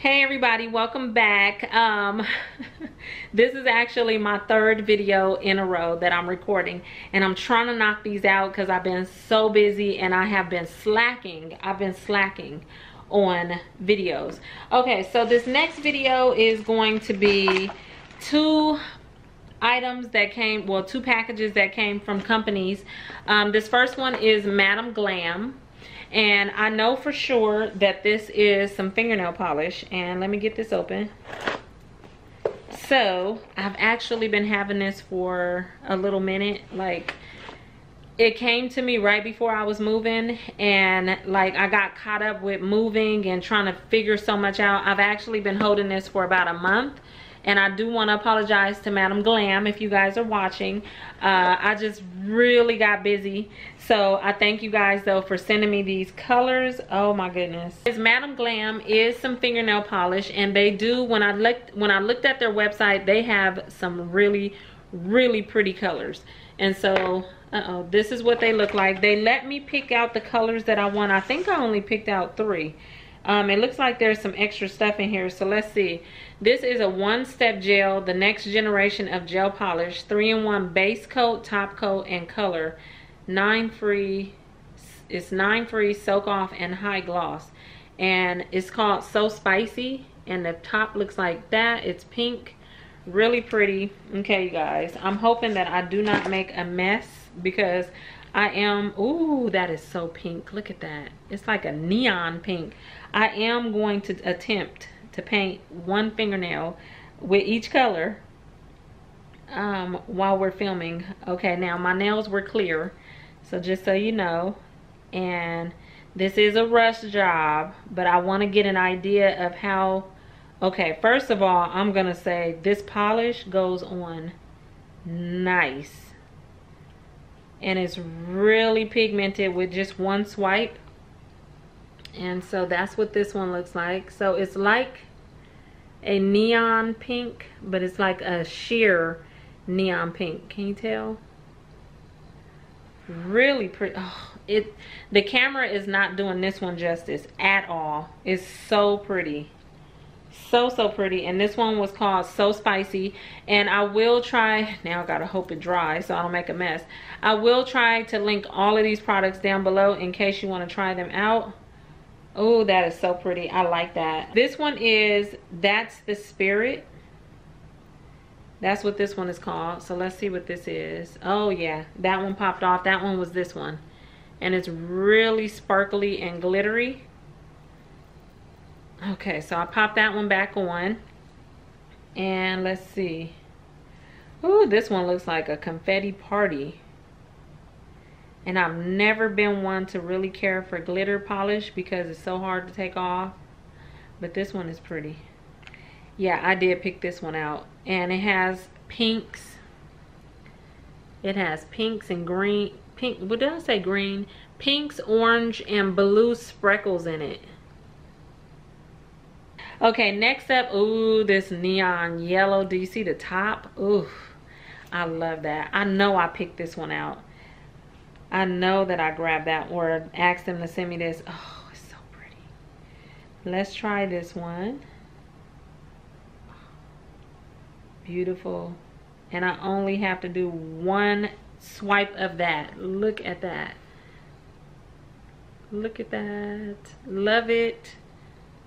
Hey everybody, welcome back. This is actually my third video in a row that I'm recording, and I'm trying to knock these out because I've been so busy and I have been slacking. I've been slacking on videos. Okay, so this next video is going to be two items that came, well, two packages that came from companies. This first one is Madam Glam. And I know for sure that this is some fingernail polish. And let me get this open. So I've actually been having this for a little minute. Like, it came to me right before I was moving, and like I got caught up with moving and trying to figure so much out. I've actually been holding this for about a month. And I do want to apologize to Madam Glam if you guys are watching. I just really got busy. So I thank you guys though for sending me these colors. Oh my goodness. This Madam Glam is some fingernail polish, and they do, when I looked at their website, they have some really pretty colors. And so this is what they look like. They let me pick out the colors that I want. I think I only picked out 3. It looks like there's some extra stuff in here, so let's see. This is a one-step gel, the next generation of gel polish, 3-in-1 base coat, top coat, and color. 9 free, it's 9 free, soak off, and high gloss. And it's called So Spicy, and the top looks like that. It's pink, really pretty. Okay, you guys, I'm hoping that I do not make a mess, because I am, ooh, that is so pink. Look at that. It's like a neon pink. I am going to attempt to paint one fingernail with each color while we're filming. Okay, now my nails were clear, so just so you know. And this is a rush job, but I want to get an idea of how. Okay, first of all, I'm going to say this polish goes on nice. And it's really pigmented with just one swipe. And so that's what this one looks like. So it's like a neon pink, but it's like a sheer neon pink. Can you tell? Really pretty. Oh, the camera is not doing this one justice at all. It's so pretty. So pretty. And this one was called So Spicy, and I will try, now I gotta hope it dries so I don't make a mess. I will try to link all of these products down below in case you want to try them out. Oh, that is so pretty. I like that. This one is That's the Spirit. That's what this one is called. So let's see what this is. Oh yeah, that one popped off. That one was this one, and it's really sparkly and glittery. Okay, so I popped that one back on, and let's see. Ooh, this one looks like a confetti party. And I've never been one to really care for glitter polish because it's so hard to take off. But this one is pretty. Yeah, I did pick this one out. And it has pinks. It has pinks and green. Pink, what did I say? Green. Pinks, orange, and blue sprinkles in it. Okay, next up, ooh, this neon yellow. Do you see the top? Ooh, I love that. I know I picked this one out. I know that I grabbed that or asked them to send me this. Oh, it's so pretty. Let's try this one. Beautiful. And I only have to do one swipe of that. Look at that. Look at that. Love it.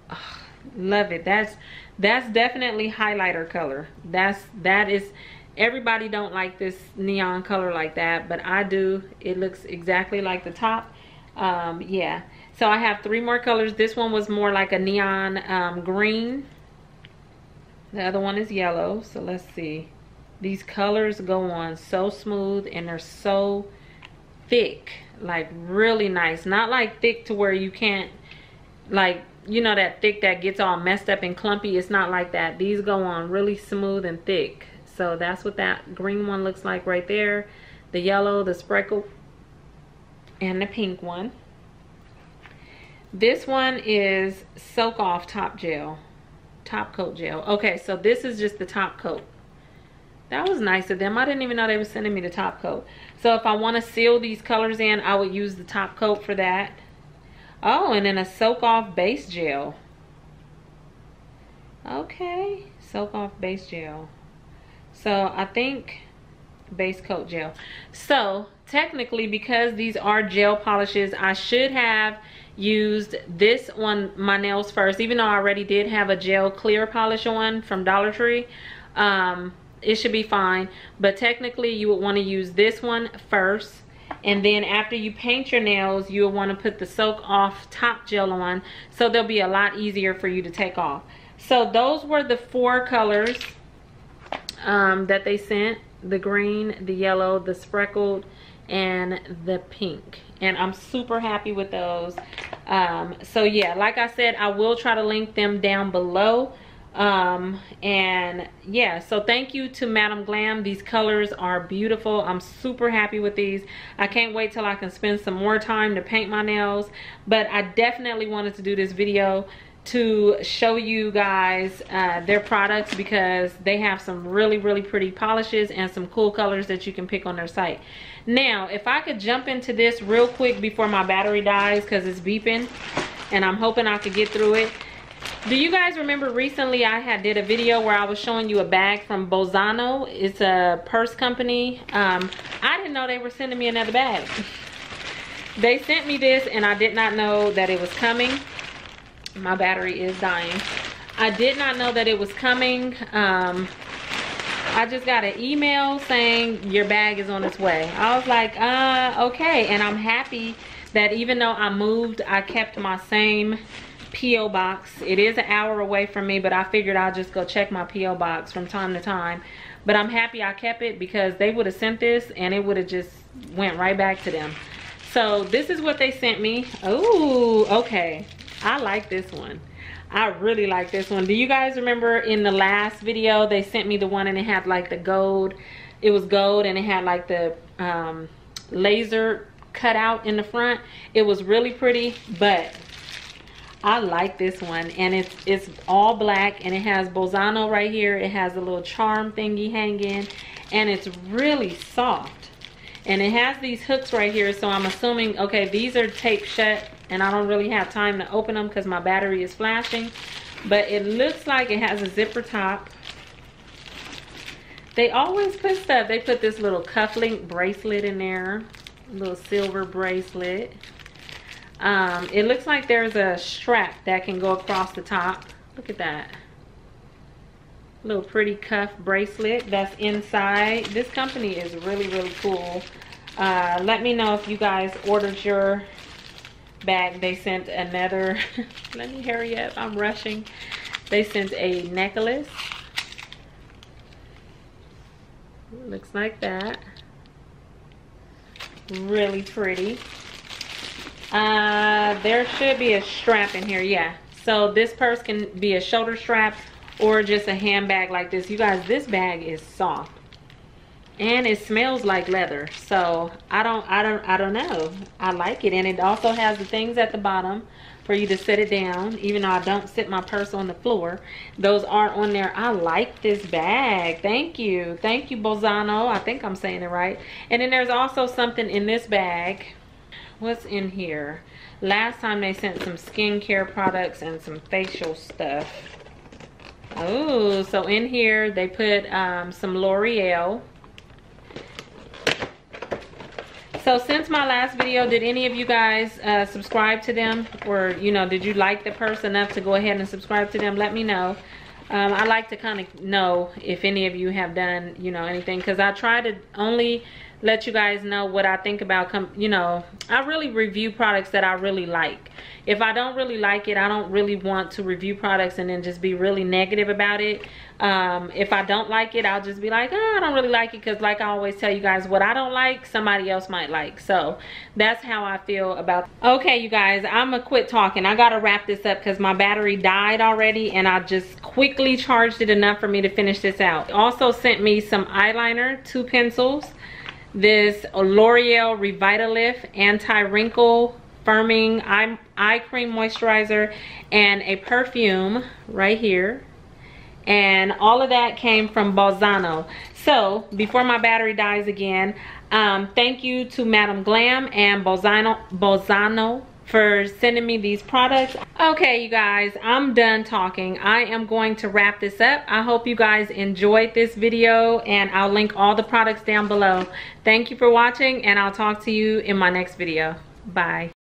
Oh, love it. That's definitely highlighter color. That is, everybody don't like this neon color like that, but I do. It looks exactly like the top. Yeah, so I have 3 more colors. This one was more like a neon green. The other one is yellow. So let's see. These colors go on so smooth, and they're so thick, like really nice. Not like thick to where you can't, like, you know, that thick that gets all messed up and clumpy. It's not like that. These go on really smooth and thick. So that's what that green one looks like right there. The yellow, the sprinkle, and the pink one. This one is Soak Off Top Gel. Top coat gel. Okay, so this is just the top coat. That was nice of them. I didn't even know they were sending me the top coat. So if I want to seal these colors in, I would use the top coat for that. Oh, and then a soak off base gel. Okay, soak off base gel. So I think base coat gel. So technically, because these are gel polishes, I should have used this on my nails first, even though I already did have a gel clear polish on from Dollar Tree. It should be fine, but technically you would want to use this one first, and then after you paint your nails, you'll want to put the soak off top gel on, so they'll be a lot easier for you to take off. So those were the 4 colors that they sent: the green, the yellow, the speckled, and the pink. And I'm super happy with those. So yeah, like I said, I will try to link them down below. And yeah, so thank you to Madam Glam. These colors are beautiful. I'm super happy with these. I can't wait till I can spend some more time to paint my nails, but I definitely wanted to do this video to show you guys their products, because they have some really pretty polishes and some cool colors that you can pick on their site. Now, if I could jump into this real quick before my battery dies, because it's beeping and I'm hoping I could get through it. Do you guys remember recently I did a video where I was showing you a bag from Bolzano? It's a purse company. I didn't know they were sending me another bag. They sent me this and I did not know that it was coming. My battery is dying. I did not know that it was coming. I just got an email saying your bag is on its way. I was like, okay. And I'm happy that even though I moved, I kept my same P.O. box. It is an hour away from me, but I figured I'll just go check my P.O. box from time to time. But I'm happy I kept it, because they would have sent this and it would have just went right back to them. So this is what they sent me. Oh, okay. I like this one. I really like this one. Do you guys remember in the last video they sent me the one and it had like the gold? It was gold and it had like the laser cut out in the front. It was really pretty, but I like this one, and it's all black and it has Bolzano right here. It has a little charm thingy hanging, and it's really soft, and it has these hooks right here. So I'm assuming, okay, these are taped shut and I don't really have time to open them because my battery is flashing, but it looks like it has a zipper top. They always put stuff. They put this little cufflink bracelet in there, a little silver bracelet. It looks like there's a strap that can go across the top. Look at that. Little pretty cuff bracelet that's inside. This company is really cool. Let me know if you guys ordered your bag. They sent another let me hurry up, I'm rushing. They sent a necklace. Looks like that. Really pretty. There should be a strap in here. Yeah, so this purse can be a shoulder strap or just a handbag like this. You guys, this bag is soft and it smells like leather, so I don't know, I like it. And it also has the things at the bottom for you to set it down, even though I don't sit my purse on the floor. Those are on there. I like this bag. Thank you Bolzano. I think I'm saying it right. And then there's also something in this bag. What's in here? Last time they sent some skincare products and some facial stuff. Oh, so in here they put some L'Oreal. So since my last video, did any of you guys subscribe to them? Or, you know, did you like the purse enough to go ahead and subscribe to them? Let me know. I like to kind of know if any of you have done, you know, anything, because I try to only let you guys know what I think about, you know, I really review products that I really like. If I don't really like it, I don't really want to review products and then just be really negative about it. If I don't like it, I'll just be like, oh, I don't really like it, because like I always tell you guys, what I don't like, somebody else might like. So that's how I feel about. Okay, you guys, I'm gonna quit talking. I gotta wrap this up because my battery died already, and I just quickly charged it enough for me to finish this out. Also sent me some eyeliner, 2 pencils, this L'Oreal Revitalift anti-wrinkle firming eye cream moisturizer, and a perfume right here. And all of that came from Bolzano. So before my battery dies again, thank you to Madam Glam and Bolzano for sending me these products. Okay, you guys, I'm done talking. I am going to wrap this up. I hope you guys enjoyed this video, and I'll link all the products down below. Thank you for watching, and I'll talk to you in my next video. Bye.